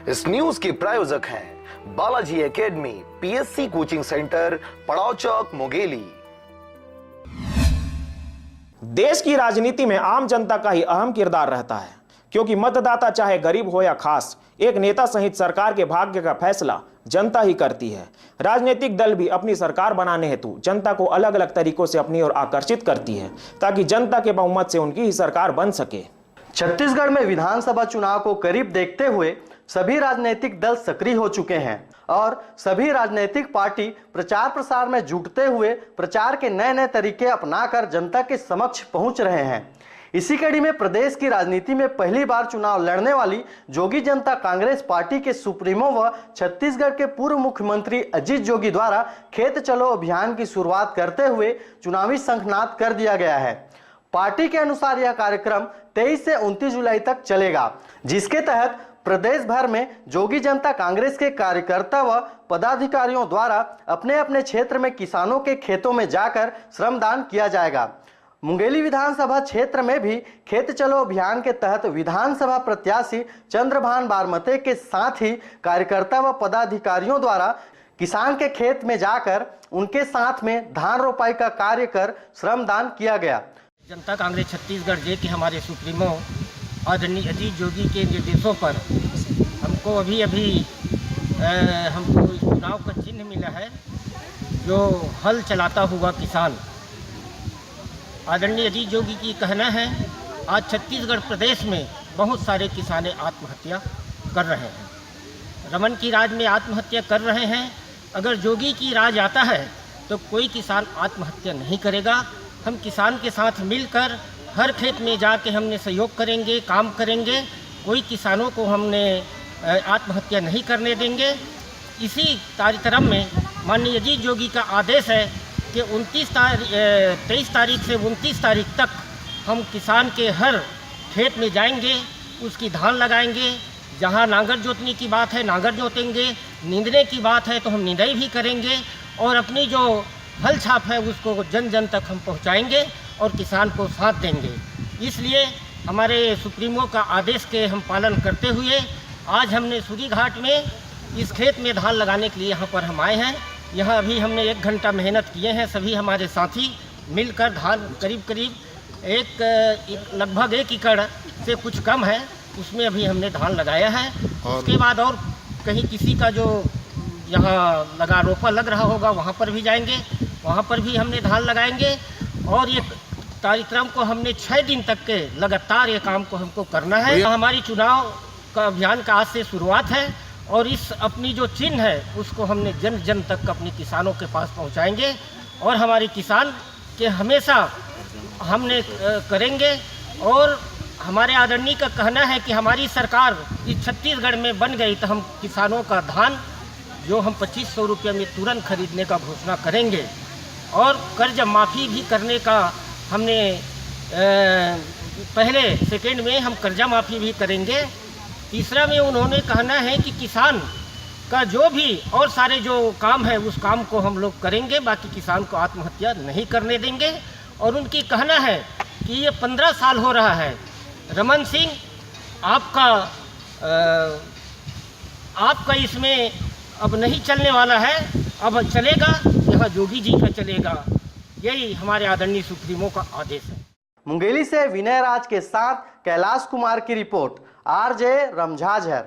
इस न्यूज के प्रायोजक हैं Balaji academy, PSC coaching centre, पड़ाव चौक, मुंगेली। देश की राजनीति में आम जनता का ही अहम किरदार रहता है, क्योंकि मतदाता चाहे गरीब हो या खास, एक नेता सहित सरकार के भाग्य का फैसला जनता ही करती है। राजनीतिक दल भी अपनी सरकार बनाने हेतु जनता को अलग अलग तरीकों से अपनी ओर आकर्षित करती है, ताकि जनता के बहुमत से उनकी ही सरकार बन सके। छत्तीसगढ़ में विधानसभा चुनाव को करीब देखते हुए सभी राजनीतिक दल सक्रिय हो चुके हैं और सभी राजनीतिक पार्टी प्रचार प्रसार में जुटते हुए प्रचार के नए नए तरीके अपनाकर जनता के समक्ष पहुंच रहे हैं। इसी कड़ी में प्रदेश की राजनीति में पहली बार चुनाव लड़ने वाली जोगी जनता कांग्रेस पार्टी के सुप्रीमो व छत्तीसगढ़ के पूर्व मुख्यमंत्री अजीत जोगी द्वारा खेत चलो अभियान की शुरुआत करते हुए चुनावी शंखनाद कर दिया गया है। पार्टी के अनुसार यह कार्यक्रम 23 से 29 जुलाई तक चलेगा, जिसके तहत प्रदेश भर में जोगी जनता कांग्रेस के कार्यकर्ता व पदाधिकारियों द्वारा अपने अपने क्षेत्र में किसानों के खेतों में जाकर श्रमदान किया जाएगा। मुंगेली विधानसभा क्षेत्र में भी खेत चलो अभियान के तहत विधानसभा प्रत्याशी चंद्रभान बारमते के साथ ही कार्यकर्ता व पदाधिकारियों द्वारा किसान के खेत में जाकर उनके साथ में धान रोपाई का कार्य कर श्रमदान किया गया। जनता कांग्रेस छत्तीसगढ़ जे के हमारे सुप्रीमो आदरणीय अजीत जोगी के निर्देशों पर हमको अभी हमको इस चुनाव का चिन्ह मिला है, जो हल चलाता हुआ किसान। आदरणीय अजीत जोगी की कहना है, आज छत्तीसगढ़ प्रदेश में बहुत सारे किसाने आत्महत्या कर रहे हैं, रमन की राज में आत्महत्या कर रहे हैं। अगर जोगी की राज आता है तो कोई किसान आत्महत्या नहीं करेगा। हम किसान के साथ मिलकर हर खेत में जाके हमने सहयोग करेंगे, काम करेंगे। कोई किसानों को हमने आत्महत्या नहीं करने देंगे। इसी कार्यक्रम में माननीय अजीत जोगी का आदेश है कि 23 तारीख से 29 तारीख तक हम किसान के हर खेत में जाएंगे, उसकी धान लगाएंगे। जहां नांगर जोतने की बात है नांगर जोतेंगे, नींदने की बात है तो हम निंदाई भी करेंगे और अपनी जो हल छाप है उसको जन जन तक हम पहुंचाएंगे और किसान को साथ देंगे। इसलिए हमारे सुप्रीमो का आदेश के हम पालन करते हुए आज हमने सूरी घाट में इस खेत में धान लगाने के लिए यहाँ पर हम आए हैं। यहाँ अभी हमने 1 घंटा मेहनत किए हैं। सभी हमारे साथी मिलकर धान करीब लगभग 1 एकड़ से कुछ कम है, उसमें अभी हमने धान लगाया है। उसके बाद और कहीं किसी का जो यहाँ लगा रोपा लग रहा होगा वहाँ पर भी जाएंगे, वहाँ पर भी हमने धान लगाएंगे। और ये कार्यक्रम को हमने 6 दिन तक के लगातार ये काम को हमको करना है। हमारी चुनाव का अभियान का आज से शुरुआत है और इस अपनी जो चिन्ह है उसको हमने जन जन तक अपने किसानों के पास पहुंचाएंगे और हमारे किसान के हमेशा हमने करेंगे। और हमारे आदरणीय का कहना है कि हमारी सरकार इस छत्तीसगढ़ में बन गई तो हम किसानों का धान जो हम 2500 रुपये में तुरंत खरीदने का घोषणा करेंगे और कर्ज माफ़ी भी करने का हमने पहले सेकेंड में हम कर्जा माफ़ी भी करेंगे। तीसरा में उन्होंने कहना है कि किसान का जो भी और सारे जो काम है उस काम को हम लोग करेंगे, बाकी किसान को आत्महत्या नहीं करने देंगे। और उनकी कहना है कि ये 15 साल हो रहा है, रमन सिंह आपका इसमें अब नहीं चलने वाला है, अब चलेगा यहाँ जोगी जी का चलेगा। यही हमारे आदरणीय सुप्रीमो का आदेश है। मुंगेली से विनय राज के साथ कैलाश कुमार की रिपोर्ट, आरजे रमझाझर।